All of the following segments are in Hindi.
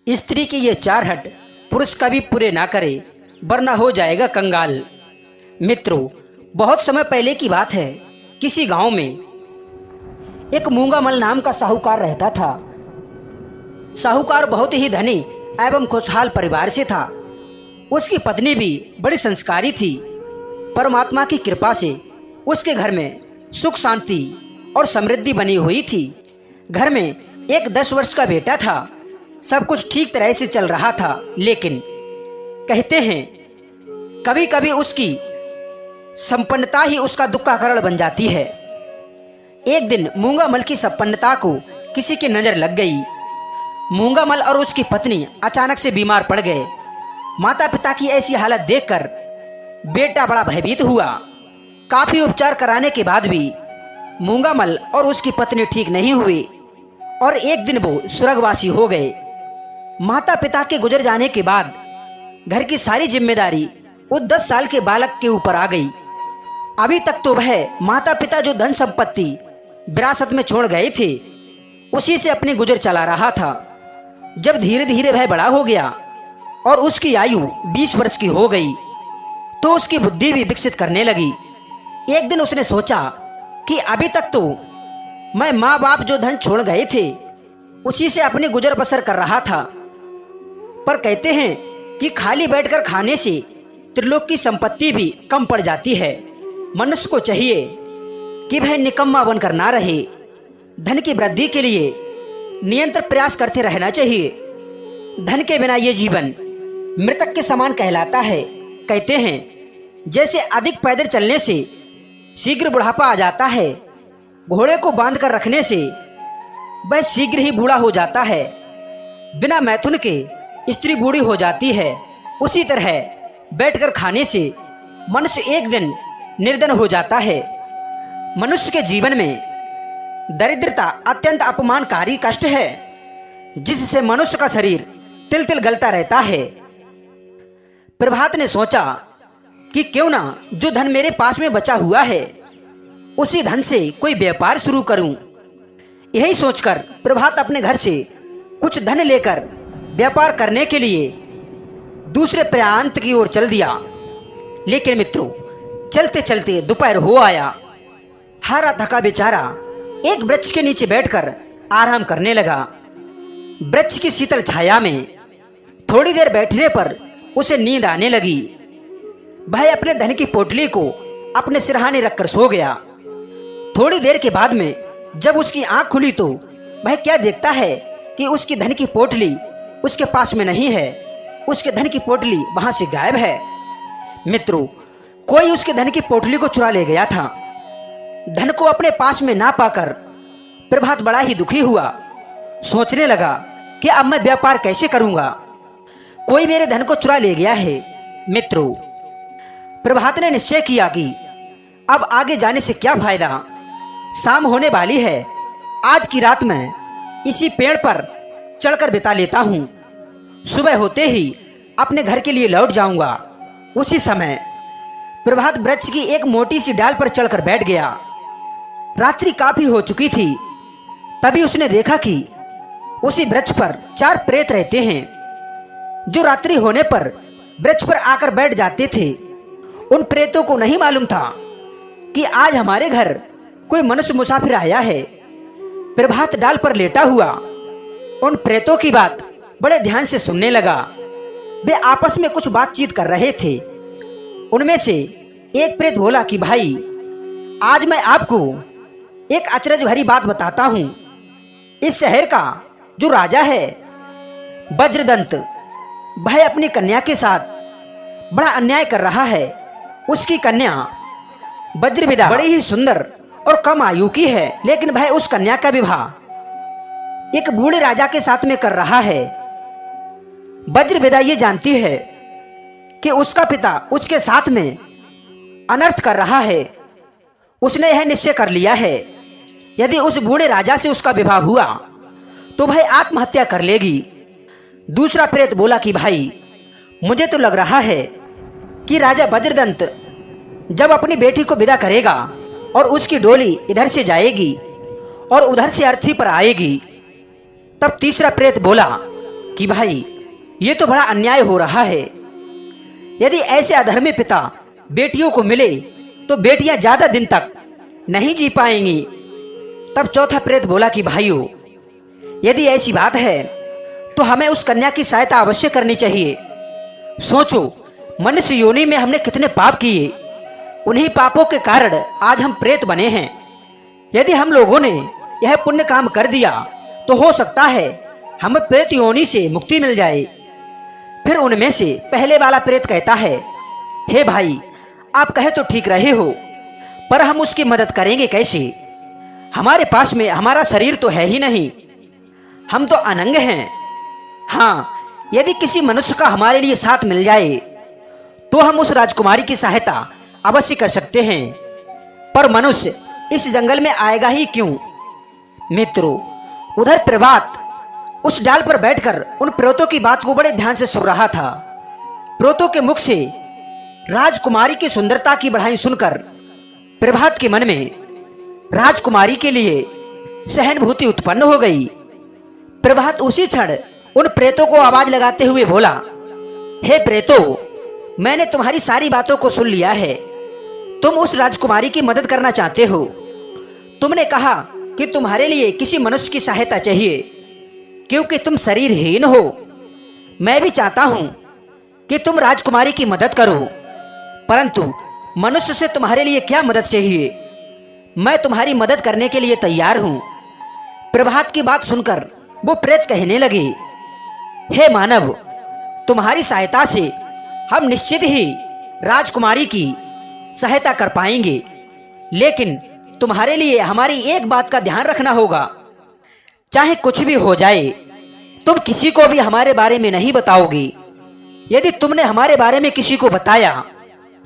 स्त्री के ये चार हट पुरुष कभी पूरे ना करे, वरना हो जाएगा कंगाल। मित्रों, बहुत समय पहले की बात है। किसी गांव में एक मूंगामल नाम का साहूकार रहता था। साहूकार बहुत ही धनी एवं खुशहाल परिवार से था। उसकी पत्नी भी बड़ी संस्कारी थी। परमात्मा की कृपा से उसके घर में सुख शांति और समृद्धि बनी हुई थी। घर में एक 10 वर्ष का बेटा था। सब कुछ ठीक तरह से चल रहा था, लेकिन कहते हैं कभी कभी उसकी संपन्नता ही उसका दुख का कारण बन जाती है। एक दिन मूंगामल की संपन्नता को किसी की नजर लग गई। मूंगामल और उसकी पत्नी अचानक से बीमार पड़ गए। माता पिता की ऐसी हालत देखकर बेटा बड़ा भयभीत हुआ। काफी उपचार कराने के बाद भी मूंगामल और उसकी पत्नी ठीक नहीं हुए और एक दिन वो स्वर्गवासी हो गए। माता पिता के गुजर जाने के बाद घर की सारी जिम्मेदारी उस 10 साल के बालक के ऊपर आ गई। अभी तक तो वह माता पिता जो धन संपत्ति विरासत में छोड़ गए थे, उसी से अपनी गुजर चला रहा था। जब धीरे धीरे वह बड़ा हो गया और उसकी आयु 20 वर्ष की हो गई, तो उसकी बुद्धि भी विकसित करने लगी। एक दिन उसने सोचा कि अभी तक तो मैं माँ बाप जो धन छोड़ गए थे, उसी से अपनी गुजर बसर कर रहा था। पर कहते हैं कि खाली बैठकर खाने से त्रिलोक की संपत्ति भी कम पड़ जाती है। मनुष्य को चाहिए कि वह निकम्मा बनकर ना रहे। धन की वृद्धि के लिए निरंतर प्रयास करते रहना चाहिए। धन के बिना ये जीवन मृतक के समान कहलाता है। कहते हैं जैसे अधिक पैदल चलने से शीघ्र बुढ़ापा आ जाता है, घोड़े को बांध कर रखने से वह शीघ्र ही बूढ़ा हो जाता है, बिना मैथुन के स्त्री बूढ़ी हो जाती है, उसी तरह बैठकर खाने से मनुष्य एक दिन निर्धन हो जाता है। मनुष्य के जीवन में दरिद्रता अत्यंत अपमानकारी कष्ट है, जिससे मनुष्य का शरीर तिल तिल गलता रहता है। प्रभात ने सोचा कि क्यों ना जो धन मेरे पास में बचा हुआ है, उसी धन से कोई व्यापार शुरू करूं। यही सोचकर प्रभात अपने घर से कुछ धन लेकर व्यापार करने के लिए दूसरे प्रांत की ओर चल दिया। लेकिन मित्रों, चलते चलते दोपहर हो आया। हारा थका बेचारा एक वृक्ष के नीचे बैठकर आराम करने लगा। वृक्ष की शीतल छाया में थोड़ी देर बैठने पर उसे नींद आने लगी। वह अपने धन की पोटली को अपने सिरहाने रखकर सो गया। थोड़ी देर के बाद में जब उसकी आंख खुली तो वह क्या देखता है कि उसकी धन की पोटली उसके पास में नहीं है। उसके धन की पोटली वहां से गायब है। मित्रों, कोई उसके धन की पोटली को चुरा ले गया था। धन को अपने पास में ना पाकर प्रभात बड़ा ही दुखी हुआ। सोचने लगा कि अब मैं व्यापार कैसे करूंगा, कोई मेरे धन को चुरा ले गया है। मित्रों, प्रभात ने निश्चय किया कि अब आगे जाने से क्या फायदा। शाम होने वाली है, आज की रात मैं इसी पेड़ पर चढ़कर बिता लेता हूं। सुबह होते ही अपने घर के लिए लौट जाऊंगा। उसी समय प्रभात वृक्ष की एक मोटी सी डाल पर चढ़कर बैठ गया। रात्रि काफी हो चुकी थी। तभी उसने देखा कि उसी वृक्ष पर 4 प्रेत रहते हैं, जो रात्रि होने पर वृक्ष पर आकर बैठ जाते थे। उन प्रेतों को नहीं मालूम था कि आज हमारे घर कोई मनुष्य मुसाफिर आया है। प्रभात डाल पर लेटा हुआ उन प्रेतों की बात बड़े ध्यान से सुनने लगा। वे आपस में कुछ बातचीत कर रहे थे। उनमें से एक प्रेत बोला कि भाई, आज मैं आपको एक अचरज भरी बात बताता हूं। इस शहर का जो राजा है वज्रदंत, वह अपनी कन्या के साथ बड़ा अन्याय कर रहा है। उसकी कन्या वज्रविदा बड़ी ही सुंदर और कम आयु की है, लेकिन वह उस कन्या का विवाह एक बूढ़े राजा के साथ में कर रहा है। वज्रविदा ये जानती है कि उसका पिता उसके साथ में अनर्थ कर रहा है। उसने यह निश्चय कर लिया है, यदि उस बूढ़े राजा से उसका विवाह हुआ तो वह आत्महत्या कर लेगी। दूसरा प्रेत बोला कि भाई, मुझे तो लग रहा है कि राजा वज्रदंत जब अपनी बेटी को विदा करेगा और उसकी डोली इधर से जाएगी और उधर से अर्थी पर आएगी, तब तीसरा प्रेत बोला कि भाई ये तो बड़ा अन्याय हो रहा है। यदि ऐसे अधर्मी पिता बेटियों को मिले तो बेटियां ज्यादा दिन तक नहीं जी पाएंगी। तब चौथा प्रेत बोला कि भाइयों, यदि ऐसी बात है तो हमें उस कन्या की सहायता अवश्य करनी चाहिए। सोचो, मनुष्य योनि में हमने कितने पाप किए, उन्हीं पापों के कारण आज हम प्रेत बने हैं। यदि हम लोगों ने यह पुण्य काम कर दिया तो हो सकता है हमें प्रेत योनि से मुक्ति मिल जाए। फिर उनमें से पहले वाला प्रेत कहता है, हे भाई, आप कहे तो ठीक रहे हो, पर हम उसकी मदद करेंगे कैसे? हमारे पास में हमारा शरीर तो है ही नहीं, हम तो अनंग हैं। हाँ, यदि किसी मनुष्य का हमारे लिए साथ मिल जाए तो हम उस राजकुमारी की सहायता अवश्य कर सकते हैं, पर मनुष्य इस जंगल में आएगा ही क्यों? मित्रों, उधर प्रभात उस डाल पर बैठकर उन प्रेतों की बात को बड़े ध्यान से सुन रहा था। प्रेतों के मुख से राजकुमारी की सुंदरता की बढ़ाई सुनकर प्रभात के मन में राजकुमारी के लिए सहानुभूति उत्पन्न हो गई। प्रभात उसी क्षण उन प्रेतों को आवाज लगाते हुए बोला, हे प्रेतों, मैंने तुम्हारी सारी बातों को सुन लिया है। तुम उस राजकुमारी की मदद करना चाहते हो। तुमने कहा कि तुम्हारे लिए किसी मनुष्य की सहायता चाहिए क्योंकि तुम शरीरहीन हो। मैं भी चाहता हूं कि तुम राजकुमारी की मदद करो, परंतु मनुष्य से तुम्हारे लिए क्या मदद चाहिए? मैं तुम्हारी मदद करने के लिए तैयार हूं। प्रभात की बात सुनकर वो प्रेत कहने लगे, हे मानव, तुम्हारी सहायता से हम निश्चित ही राजकुमारी की सहायता कर पाएंगे, लेकिन तुम्हारे लिए हमारी एक बात का ध्यान रखना होगा। चाहे कुछ भी हो जाए, तुम किसी को भी हमारे बारे में नहीं बताओगे। यदि तुमने हमारे बारे में किसी को बताया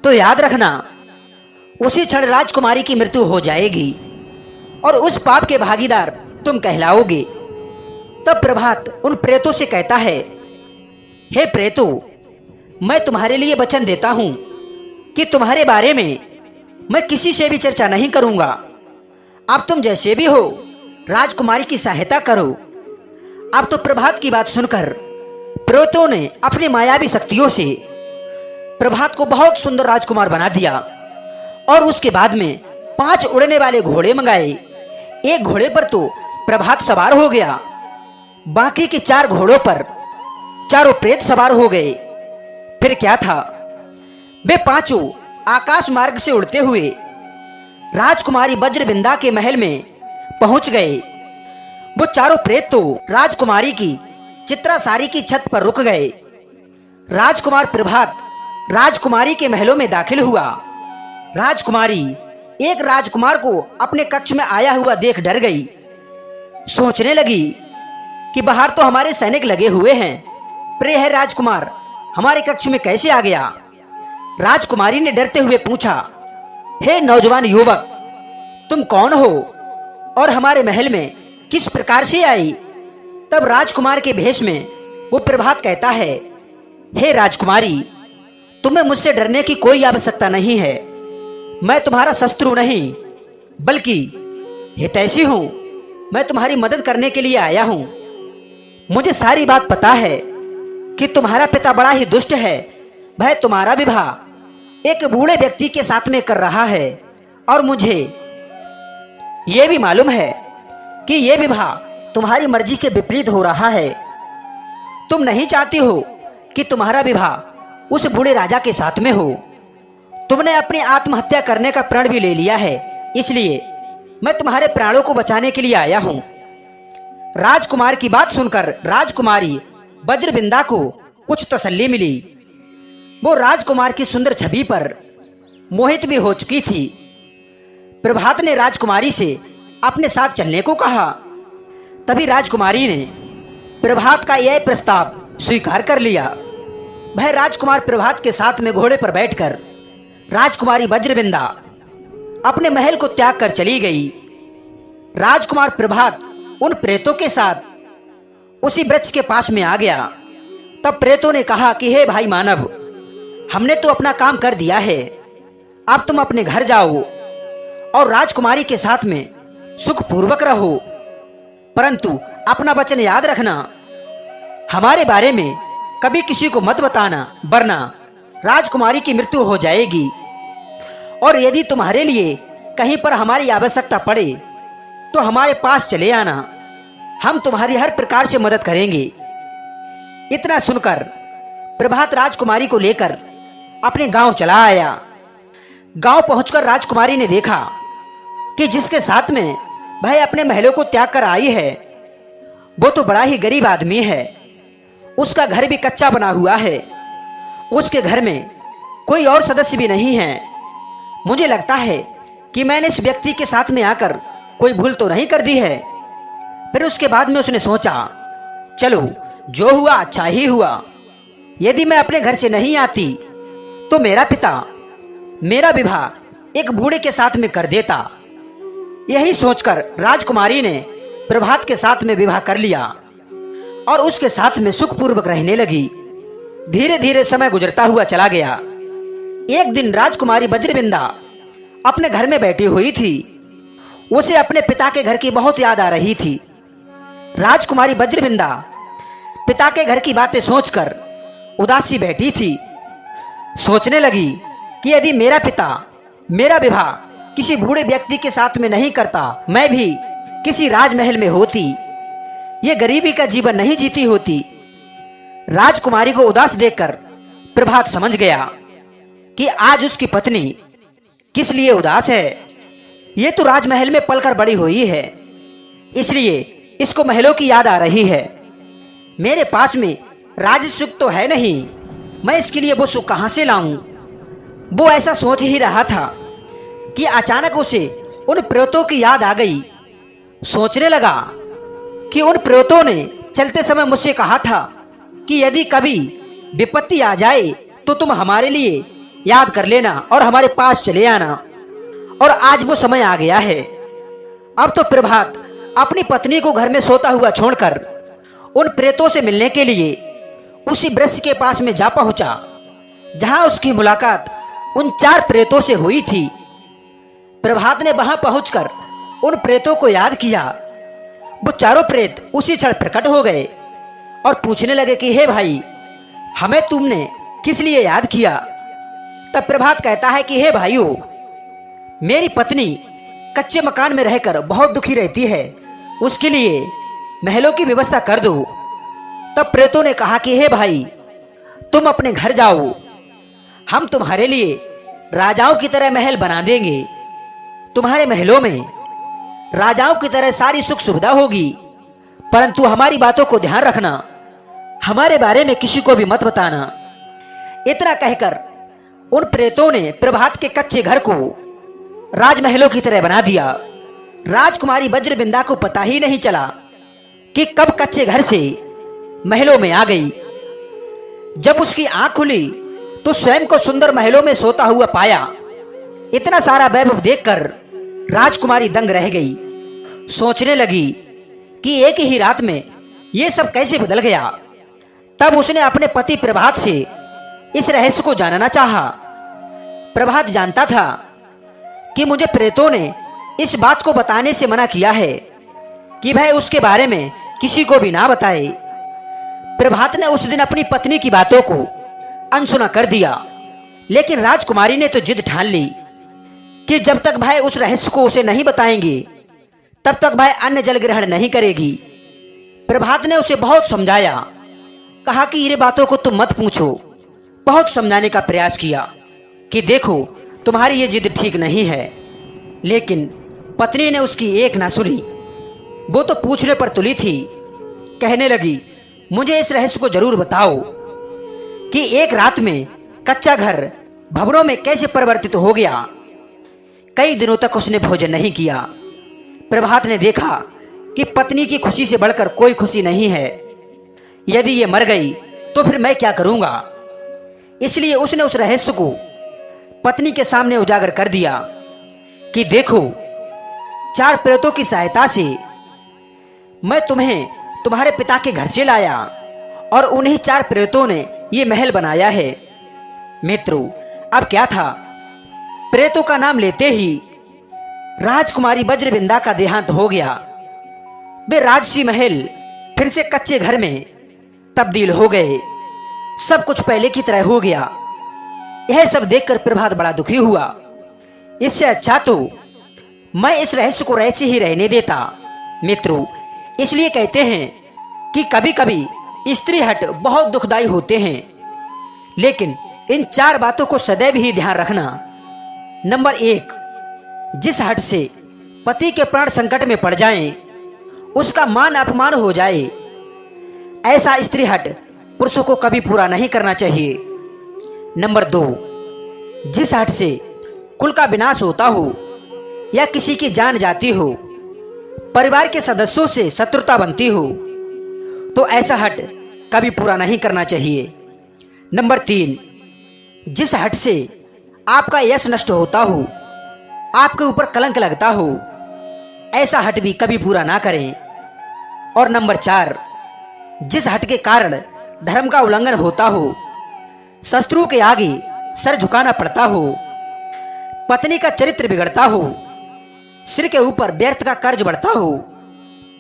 तो याद रखना, उसी क्षण राजकुमारी की मृत्यु हो जाएगी और उस पाप के भागीदार तुम कहलाओगे। तब प्रभात उन प्रेतों से कहता है, हे प्रेतों, मैं तुम्हारे लिए वचन देता हूं कि तुम्हारे बारे में मैं किसी से भी चर्चा नहीं करूंगा। अब तुम जैसे भी हो राजकुमारी की सहायता करो। अब तो प्रभात की बात सुनकर प्रेतों ने अपनी मायावी शक्तियों से प्रभात को बहुत सुंदर राजकुमार बना दिया और उसके बाद में 5 उड़ने वाले घोड़े मंगाए। एक घोड़े पर तो प्रभात सवार हो गया, बाकी के 4 घोड़ों पर चारों प्रेत सवार हो गए। फिर क्या था, वे पांचों आकाश मार्ग से उड़ते हुए राजकुमारी वज्रबिंदा के महल में पहुंच गए। वो चारों प्रेत तो राजकुमारी की चित्रा सारी की छत पर रुक गए। राजकुमार प्रभात राजकुमारी के महलों में दाखिल हुआ। राजकुमारी एक राजकुमार को अपने कक्ष में आया हुआ देख डर गई। सोचने लगी कि बाहर तो हमारे सैनिक लगे हुए हैं, पर यह राजकुमार हमारे कक्ष में कैसे आ गया? राजकुमारी ने डरते हुए पूछा, हे नौजवान युवक, तुम कौन हो और हमारे महल में किस प्रकार से आई? तब राजकुमार के भेष में वो प्रभात कहता है, हे राजकुमारी, तुम्हें मुझसे डरने की कोई आवश्यकता नहीं है। मैं तुम्हारा शत्रु नहीं बल्कि हितैषी हूं। मैं तुम्हारी मदद करने के लिए आया हूं। मुझे सारी बात पता है कि तुम्हारा पिता बड़ा ही दुष्ट है। वह तुम्हारा विवाह एक बूढ़े व्यक्ति के साथ में कर रहा है और मुझे यह भी मालूम है कि यह विवाह तुम्हारी मर्जी के विपरीत हो रहा है। तुम नहीं चाहती हो कि तुम्हारा विवाह उस बूढ़े राजा के साथ में हो। तुमने अपनी आत्महत्या करने का प्रण भी ले लिया है, इसलिए मैं तुम्हारे प्राणों को बचाने के लिए आया हूं। राजकुमार की बात सुनकर राजकुमारी वज्रबिंदा को कुछ तसल्ली मिली। वो राजकुमार की सुंदर छवि पर मोहित भी हो चुकी थी। प्रभात ने राजकुमारी से अपने साथ चलने को कहा। तभी राजकुमारी ने प्रभात का यह प्रस्ताव स्वीकार कर लिया। वह राजकुमार प्रभात के साथ में घोड़े पर बैठकर राजकुमारी वज्रबिंदा अपने महल को त्याग कर चली गई। राजकुमार प्रभात उन प्रेतों के साथ उसी वृक्ष के पास में आ गया। तब प्रेतों ने कहा कि हे भाई मानव, हमने तो अपना काम कर दिया है, अब तुम अपने घर जाओ और राजकुमारी के साथ में सुखपूर्वक रहो, परंतु अपना वचन याद रखना। हमारे बारे में कभी किसी को मत बताना, वरना राजकुमारी की मृत्यु हो जाएगी। और यदि तुम्हारे लिए कहीं पर हमारी आवश्यकता पड़े तो हमारे पास चले आना, हम तुम्हारी हर प्रकार से मदद करेंगे। इतना सुनकर प्रभात राजकुमारी को लेकर अपने गांव चला आया। गांव पहुंचकर राजकुमारी ने देखा कि जिसके साथ में वह अपने महलों को त्याग कर आई है वो तो बड़ा ही गरीब आदमी है। उसका घर भी कच्चा बना हुआ है। उसके घर में कोई और सदस्य भी नहीं है। मुझे लगता है कि मैंने इस व्यक्ति के साथ में आकर कोई भूल तो नहीं कर दी है। फिर उसके बाद में उसने सोचा, चलो जो हुआ अच्छा ही हुआ। यदि मैं अपने घर से नहीं आती तो मेरा पिता मेरा विवाह एक बूढ़े के साथ में कर देता। यही सोचकर राजकुमारी ने प्रभात के साथ में विवाह कर लिया और उसके साथ में सुखपूर्वक रहने लगी। धीरे धीरे समय गुजरता हुआ चला गया। एक दिन राजकुमारी वज्रबिंदा अपने घर में बैठी हुई थी। उसे अपने पिता के घर की बहुत याद आ रही थी। राजकुमारी वज्रबिंदा पिता के घर की बातें सोचकर उदासी बैठी थी। सोचने लगी कि यदि मेरा पिता मेरा विवाह किसी बूढ़े व्यक्ति के साथ में नहीं करता, मैं भी किसी राजमहल में होती, ये गरीबी का जीवन नहीं जीती होती। राजकुमारी को उदास देखकर प्रभात समझ गया कि आज उसकी पत्नी किस लिए उदास है। ये तो राजमहल में पलकर बड़ी हुई है, इसलिए इसको महलों की याद आ रही है। मेरे पास में राज सुख तो है नहीं, मैं इसके लिए वो सुख कहां से लाऊं। वो ऐसा सोच ही रहा था कि अचानक उसे उन प्रेतों की याद आ गई। सोचने लगा कि उन प्रेतों ने चलते समय मुझसे कहा था कि यदि कभी विपत्ति आ जाए तो तुम हमारे लिए याद कर लेना और हमारे पास चले आना। और आज वो समय आ गया है। अब तो प्रभात अपनी पत्नी को घर में सोता हुआ छोड़कर उन प्रेतों से मिलने के लिए उसी वृक्ष के पास में जा पहुंचा जहां उसकी मुलाकात उन 4 प्रेतों से हुई थी। प्रभात ने वहां पहुंचकर उन प्रेतों को याद किया। वो चारों प्रेत उसी क्षण प्रकट हो गए और पूछने लगे कि हे भाई, हमें तुमने किस लिए याद किया। तब प्रभात कहता है कि हे भाइयों, मेरी पत्नी कच्चे मकान में रहकर बहुत दुखी रहती है, उसके लिए महलों की व्यवस्था कर दो। तब प्रेतों ने कहा कि हे भाई, तुम अपने घर जाओ, हम तुम्हारे लिए राजाओं की तरह महल बना देंगे। तुम्हारे महलों में राजाओं की तरह सारी सुख सुविधा होगी, परंतु हमारी बातों को ध्यान रखना, हमारे बारे में किसी को भी मत बताना। इतना कहकर उन प्रेतों ने प्रभात के कच्चे घर को राजमहलों की तरह बना दिया। राजकुमारी वज्रबिंदा को पता ही नहीं चला कि कब कच्चे घर से महलों में आ गई। जब उसकी आंख खुली तो स्वयं को सुंदर महलों में सोता हुआ पाया। इतना सारा वैभव देखकर राजकुमारी दंग रह गई। सोचने लगी कि एक ही रात में ये सब कैसे बदल गया। तब उसने अपने पति प्रभात से इस रहस्य को जानना चाहा। प्रभात जानता था कि मुझे प्रेतों ने इस बात को बताने से मना किया है कि वह उसके बारे में किसी को भी ना बताए। प्रभात ने उस दिन अपनी पत्नी की बातों को अनसुना कर दिया, लेकिन राजकुमारी ने तो जिद ठान ली कि जब तक वह उस रहस्य को उसे नहीं बताएंगे तब तक वह अन्न जल ग्रहण नहीं करेगी। प्रभात ने उसे बहुत समझाया, कहा कि ये बातों को तुम मत पूछो। बहुत समझाने का प्रयास किया कि देखो तुम्हारी ये जिद ठीक नहीं है, लेकिन पत्नी ने उसकी एक ना सुनी। वो तो पूछने पर तुली थी। कहने लगी, मुझे इस रहस्य को जरूर बताओ कि एक रात में कच्चा घर भवनों में कैसे परिवर्तित हो गया। कई दिनों तक उसने भोजन नहीं किया। प्रभात ने देखा कि पत्नी की खुशी से बढ़कर कोई खुशी नहीं है। यदि ये मर गई तो फिर मैं क्या करूंगा। इसलिए उसने उस रहस्य को पत्नी के सामने उजागर कर दिया कि देखो, 4 प्रेतों की सहायता से मैं तुम्हें तुम्हारे पिता के घर से लाया और उन्हीं 4 प्रेतों ने ये महल बनाया है। मित्रों, अब क्या था, प्रेतों का नाम लेते ही राजकुमारी वज्रबिंदा का देहांत हो गया। वे राजसी महल फिर से कच्चे घर में तब्दील हो गए। सब कुछ पहले की तरह हो गया। यह सब देखकर प्रभात बड़ा दुखी हुआ। इससे अच्छा तो मैं इस रहस्य को रहस्य ही रहने देता। मित्रों, इसलिए कहते हैं कि कभी कभी स्त्री हट बहुत दुखदायी होते हैं, लेकिन इन 4 बातों को सदैव ही ध्यान रखना। नंबर 1, जिस हट से पति के प्राण संकट में पड़ जाएं, उसका मान अपमान हो जाए, ऐसा स्त्री हट पुरुषों को कभी पूरा नहीं करना चाहिए। नंबर 2, जिस हट से कुल का विनाश होता हो या किसी की जान जाती हो, परिवार के सदस्यों से शत्रुता बनती हो, तो ऐसा हट कभी पूरा नहीं करना चाहिए। नंबर 3, जिस हट से आपका यश नष्ट होता हो, आपके ऊपर कलंक लगता हो, ऐसा हट भी कभी पूरा ना करें। और नंबर 4, जिस हट के कारण धर्म का उल्लंघन होता हो, शत्रु के आगे सर झुकाना पड़ता हो, पत्नी का चरित्र बिगड़ता हो, सिर के ऊपर व्यर्थ का कर्ज बढ़ता हो,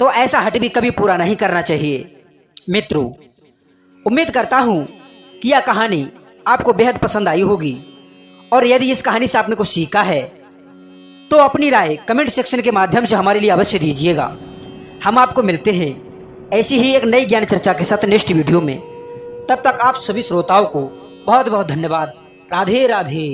तो ऐसा हट भी कभी पूरा नहीं करना चाहिए। मित्रों, उम्मीद करता हूं कि यह कहानी आपको बेहद पसंद आई होगी, और यदि इस कहानी से आपने कुछ सीखा है तो अपनी राय कमेंट सेक्शन के माध्यम से हमारे लिए अवश्य दीजिएगा। हम आपको मिलते हैं ऐसी ही एक नई ज्ञान चर्चा के साथ नेक्स्ट वीडियो में। तब तक आप सभी श्रोताओं को बहुत बहुत धन्यवाद। राधे राधे।